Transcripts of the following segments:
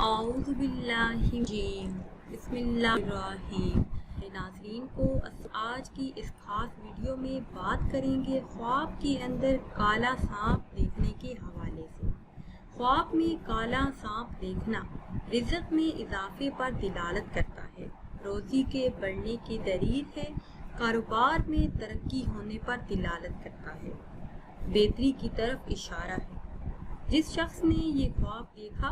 اعوذ باللہ بسم اللہ الرحیم۔ ناظرین کو آج کی اس خاص ویڈیو میں بات کریں گے خواب کے اندر کالا سانپ دیکھنے کے حوالے سے۔ خواب میں کالا سانپ دیکھنا رزق میں اضافے پر دلالت کرتا ہے، روزی کے بڑھنے کی دلیل ہے، کاروبار میں ترقی ہونے پر دلالت کرتا ہے، بہتری کی طرف اشارہ ہے۔ جس شخص نے یہ خواب دیکھا،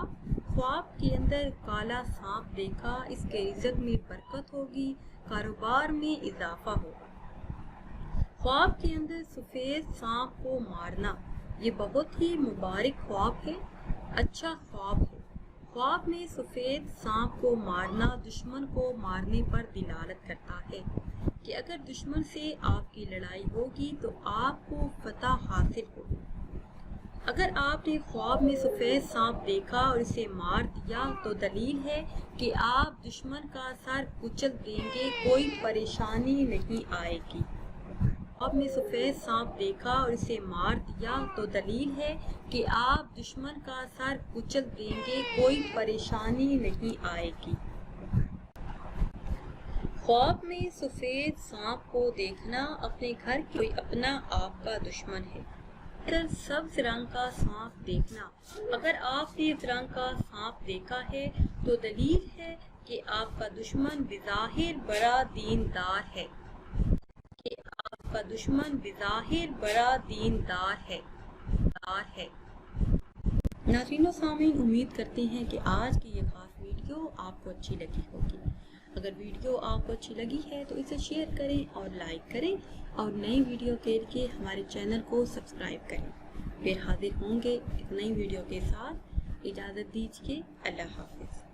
خواب کے اندر کالا سانپ دیکھا، اس کے رزق میں برکت ہوگی، کاروبار میں اضافہ ہوگا۔ خواب کے اندر سفید سانپ کو مارنا یہ بہت ہی مبارک خواب ہے، اچھا خواب ہے۔ خواب میں سفید سانپ کو مارنا دشمن کو مارنے پر دلالت کرتا ہے کہ اگر دشمن سے آپ کی لڑائی ہوگی تو آپ کو فتح حاصل ہوگی۔ اگر آپ نے خواب میں سفید سانپ دیکھا اور اسے مار دیا تو دلیل ہے کہ آپ دشمن کا سر کچل دیں گے، کوئی پریشانی نہیں آئے گی۔ خواب میں سفید سانپ دیکھا اور اسے مار دیا تو دلیل ہے کہ آپ دشمن کا سر کچل دیں گے، کوئی پریشانی نہیں آئے گی۔ خواب میں سفید سانپ کو دیکھنا اپنے گھر کوئی اپنا آپ کا دشمن ہے۔ اگر سبز رنگ کا سانپ دیکھنا، اگر آپ نے اس رنگ کا سانپ دیکھا ہے تو دلیل ہے کہ آپ کا دشمن بظاہر بڑا دیندار ہے، کہ آپ کا دشمن بظاہر بڑا دیندار ہے۔ ناظرین و سامعین، امید کرتے ہیں کہ آج کی یہ خاص ویڈیو آپ کو اچھی لگی ہوگی۔ اگر ویڈیو آپ کو اچھی لگی ہے تو اسے شیئر کریں اور لائک کریں اور نئی ویڈیو کے لیے ہمارے چینل کو سبسکرائب کریں۔ پھر حاضر ہوں گے ایک نئی ویڈیو کے ساتھ، اجازت دیجیے، اللہ حافظ۔